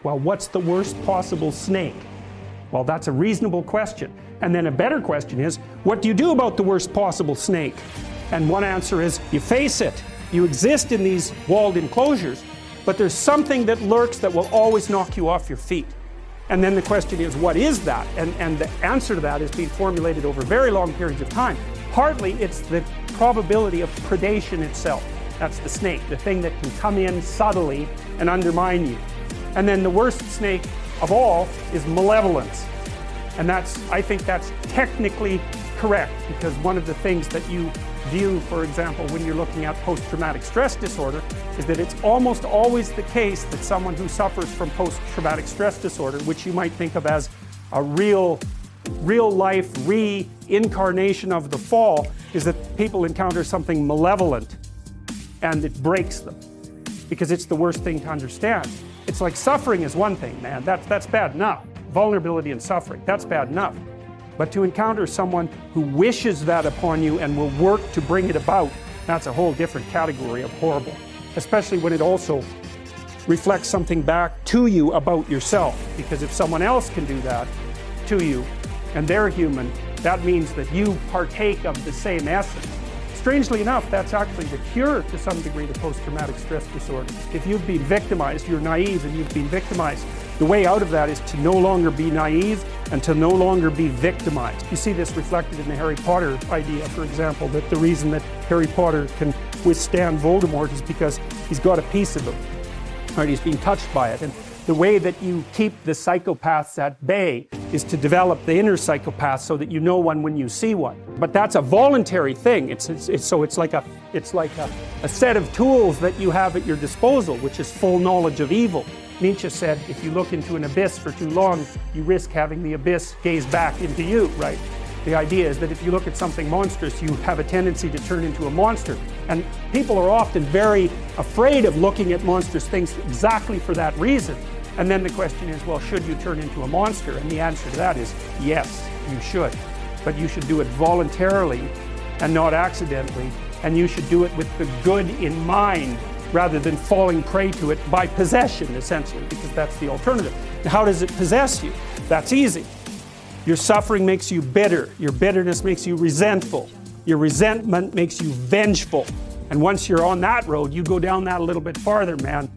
Well, what's the worst possible snake? Well, that's a reasonable question. And then a better question is, what do you do about the worst possible snake? And one answer is, you face it. You exist in these walled enclosures, but there's something that lurks that will always knock you off your feet. And then the question is, what is that? And the answer to that is being formulated over very long periods of time. Partly it's the probability of predation itself. That's the snake, the thing that can come in subtly and undermine you. And then the worst snake of all is malevolence. And I think that's technically correct, because one of the things that you view, for example, when you're looking at post-traumatic stress disorder, is that it's almost always the case that someone who suffers from post-traumatic stress disorder, which you might think of as a real life reincarnation of the fall, is that people encounter something malevolent and it breaks them, because it's the worst thing to understand. It's like suffering is one thing, man, that's bad enough. Vulnerability and suffering, that's bad enough. But to encounter someone who wishes that upon you and will work to bring it about, that's a whole different category of horrible. Especially when it also reflects something back to you about yourself. Because if someone else can do that to you, and they're human, that means that you partake of the same essence. Strangely enough, that's actually the cure to some degree to post-traumatic stress disorder. If you've been victimized, you're naive and you've been victimized, the way out of that is to no longer be naive and to no longer be victimized. You see this reflected in the Harry Potter idea, for example, that the reason that Harry Potter can withstand Voldemort is because he's got a piece of him, right? He's being touched by it. And the way that you keep the psychopaths at bay is to develop the inner psychopath so that you know one when you see one. But that's a voluntary thing. It's like a set of tools that you have at your disposal, which is full knowledge of evil. Nietzsche said, if you look into an abyss for too long, you risk having the abyss gaze back into you, right? The idea is that if you look at something monstrous, you have a tendency to turn into a monster. And people are often very afraid of looking at monstrous things exactly for that reason. And then the question is, well, should you turn into a monster? And the answer to that is, yes, you should. But you should do it voluntarily and not accidentally. And you should do it with the good in mind, rather than falling prey to it by possession, essentially, because that's the alternative. Now, how does it possess you? That's easy. Your suffering makes you bitter. Your bitterness makes you resentful. Your resentment makes you vengeful. And once you're on that road, you go down that a little bit farther, man.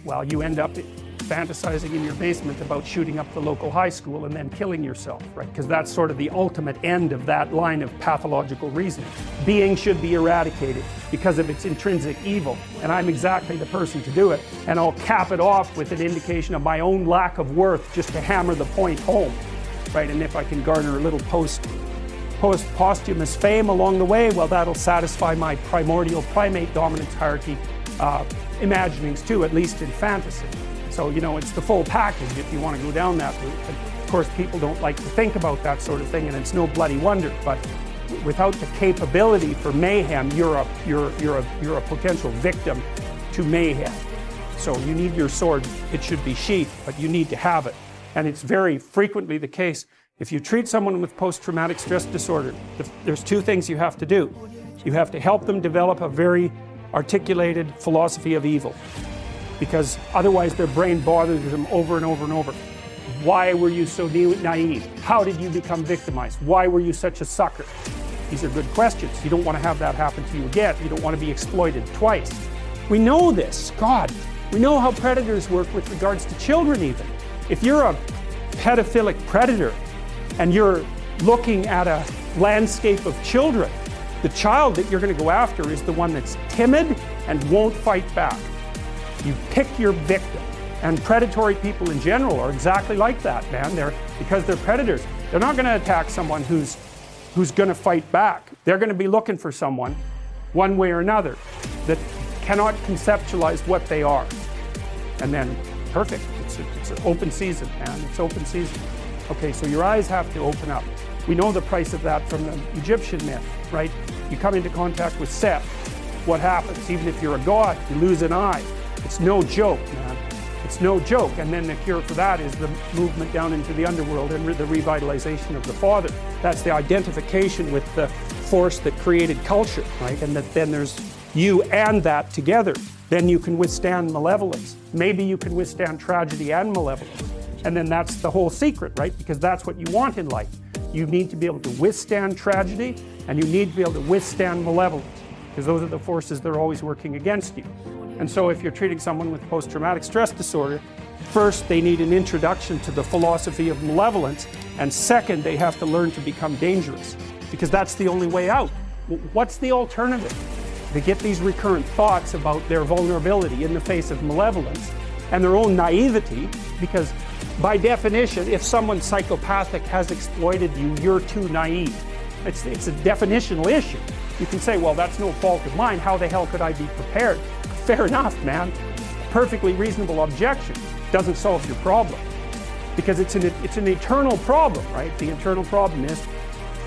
Well, you end up fantasizing in your basement about shooting up the local high school and then killing yourself, right? Because that's sort of the ultimate end of that line of pathological reasoning. Being should be eradicated because of its intrinsic evil, and I'm exactly the person to do it. And I'll cap it off with an indication of my own lack of worth just to hammer the point home, right? And if I can garner a little post-posthumous fame along the way, well, that'll satisfy my primordial primate dominance hierarchy imaginings too, at least in fantasy. So, you know, it's the full package if you want to go down that route. And of course, people don't like to think about that sort of thing, and it's no bloody wonder. But without the capability for mayhem, you're a potential victim to mayhem. So you need your sword. It should be sheathed, but you need to have it. And it's very frequently the case. If you treat someone with post-traumatic stress disorder, there's two things you have to do. You have to help them develop a very articulated philosophy of evil, because otherwise their brain bothers them over and over and over. Why were you so naive? How did you become victimized? Why were you such a sucker? These are good questions. You don't want to have that happen to you again. You don't want to be exploited twice. We know this, God. We know how predators work with regards to children even. If you're a pedophilic predator and you're looking at a landscape of children, the child that you're going to go after is the one that's timid and won't fight back. You pick your victim. And predatory people in general are exactly like that, man. Because they're predators. They're not going to attack someone who's going to fight back. They're going to be looking for someone, one way or another, that cannot conceptualize what they are. And then, perfect. It's an open season, man. It's open season. Okay, so your eyes have to open up. We know the price of that from the Egyptian myth, right? You come into contact with Seth. What happens? Even if you're a god, you lose an eye. It's no joke, man. It's no joke. And then the cure for that is the movement down into the underworld and the revitalization of the Father. That's the identification with the force that created culture, right? And that then there's you and that together. then you can withstand malevolence. Maybe you can withstand tragedy and malevolence. And then that's the whole secret, right? Because that's what you want in life. You need to be able to withstand tragedy, and you need to be able to withstand malevolence, because those are the forces that are always working against you. And so if you're treating someone with post-traumatic stress disorder, first they need an introduction to the philosophy of malevolence, and second they have to learn to become dangerous, because that's the only way out. What's the alternative? They get these recurrent thoughts about their vulnerability in the face of malevolence and their own naivety, because by definition, if someone psychopathic has exploited you, you're too naive. It's a definitional issue. You can say, well, that's no fault of mine. How the hell could I be prepared? Fair enough, man. Perfectly reasonable objection. Doesn't solve your problem. Because it's an eternal problem, right? The eternal problem is,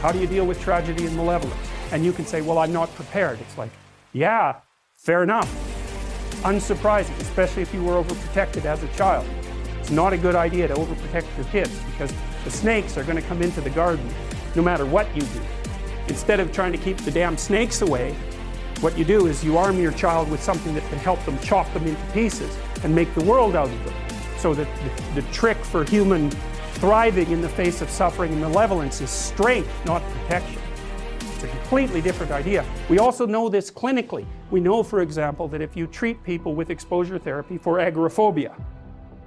how do you deal with tragedy and malevolence? And you can say, well, I'm not prepared. It's like, yeah, fair enough. Unsurprising, especially if you were overprotected as a child. It's not a good idea to overprotect your kids, because the snakes are going to come into the garden no matter what you do. Instead of trying to keep the damn snakes away, what you do is you arm your child with something that can help them chop them into pieces and make the world out of them. So that the trick for human thriving in the face of suffering and malevolence is strength, not protection. It's a completely different idea. We also know this clinically. We know, for example, that if you treat people with exposure therapy for agoraphobia,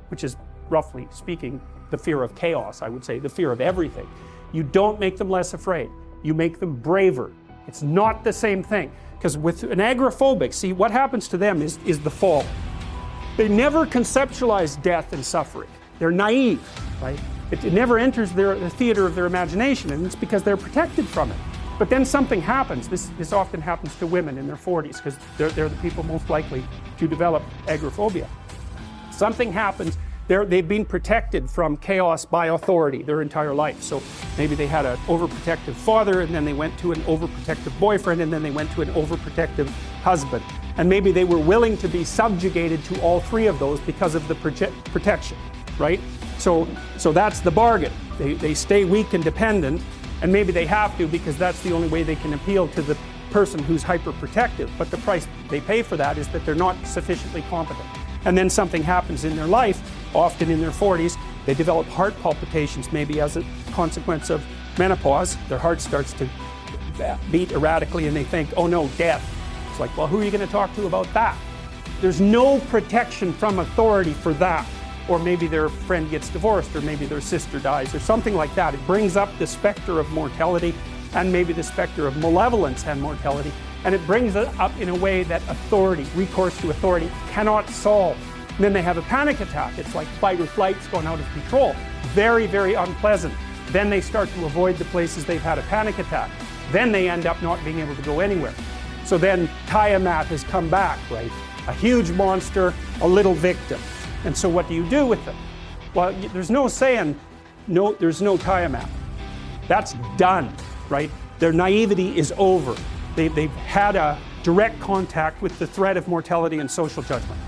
which is, roughly speaking, the fear of chaos, I would say, the fear of everything, you don't make them less afraid. You make them braver. It's not the same thing. Because with an agoraphobic, see, what happens to them is the fall. They never conceptualize death and suffering. They're naive, right? It never enters the theater of their imagination, and it's because they're protected from it. But then something happens. This often happens to women in their 40s, because they're the people most likely to develop agoraphobia. Something happens. They've been protected from chaos by authority their entire life. So maybe they had an overprotective father, and then they went to an overprotective boyfriend, and then they went to an overprotective husband. And maybe they were willing to be subjugated to all three of those because of the protection, right? So that's the bargain. They stay weak and dependent, and maybe they have to, because that's the only way they can appeal to the person who's hyperprotective. But the price they pay for that is that they're not sufficiently competent. And then something happens in their life, often in their 40s, they develop heart palpitations, maybe as a consequence of menopause. Their heart starts to beat erratically, and they think, oh no, death. It's like, well, who are you going to talk to about that? There's no protection from authority for that. Or maybe their friend gets divorced, or maybe their sister dies, or something like that. It brings up the specter of mortality, and maybe the specter of malevolence and mortality. And it brings it up in a way that authority, recourse to authority, cannot solve. And then they have a panic attack. It's like fight or flight's gone out of control. Very, very unpleasant. Then they start to avoid the places they've had a panic attack. Then they end up not being able to go anywhere. So then Tiamat has come back, right? A huge monster, a little victim. And so what do you do with them? Well, there's no saying, no, there's no Tiamat. That's done, right? Their naivety is over. They've had a direct contact with the threat of mortality and social judgment.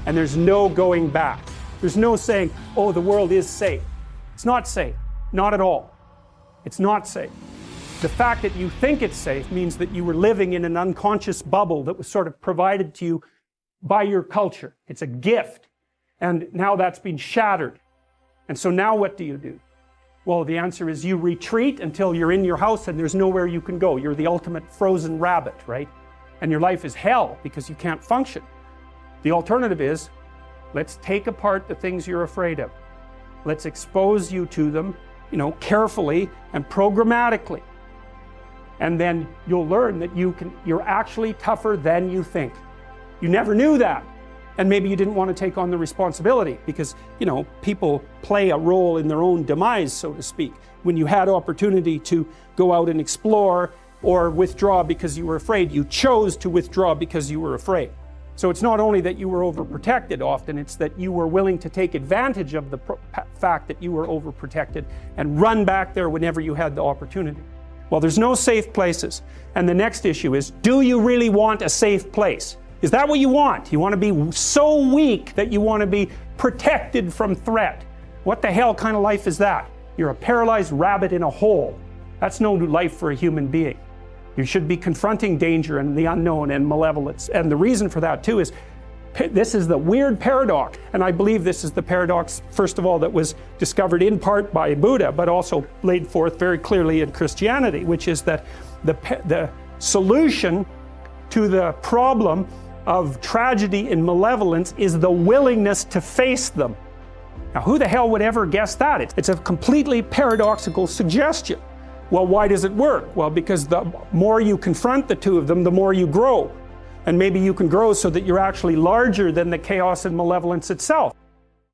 And there's no going back. There's no saying, oh, the world is safe. It's not safe. Not at all. It's not safe. The fact that you think it's safe means that you were living in an unconscious bubble that was sort of provided to you by your culture. It's a gift. And now that's been shattered. And so now what do you do? Well, the answer is you retreat until you're in your house and there's nowhere you can go. You're the ultimate frozen rabbit, right? And your life is hell because you can't function. The alternative is, let's take apart the things you're afraid of. Let's expose you to them, carefully and programmatically. And then you'll learn that you're actually tougher than you think. You never knew that. And maybe you didn't want to take on the responsibility because, people play a role in their own demise, so to speak. When you had opportunity to go out and explore or withdraw because you were afraid, you chose to withdraw because you were afraid. So it's not only that you were overprotected often, it's that you were willing to take advantage of the fact that you were overprotected and run back there whenever you had the opportunity. Well, there's no safe places. And the next issue is, do you really want a safe place? Is that what you want? You want to be so weak that you want to be protected from threat? What the hell kind of life is that? You're a paralyzed rabbit in a hole. That's no life for a human being. You should be confronting danger and the unknown and malevolence. And the reason for that too is This is the weird paradox, and I believe this is the paradox, first of all, that was discovered in part by Buddha, but also laid forth very clearly in Christianity, which is that the solution to the problem of tragedy and malevolence is the willingness to face them. Now, who the hell would ever guess that? It's a completely paradoxical suggestion. Well, why does it work? Well, because the more you confront the two of them, the more you grow. And maybe you can grow so that you're actually larger than the chaos and malevolence itself.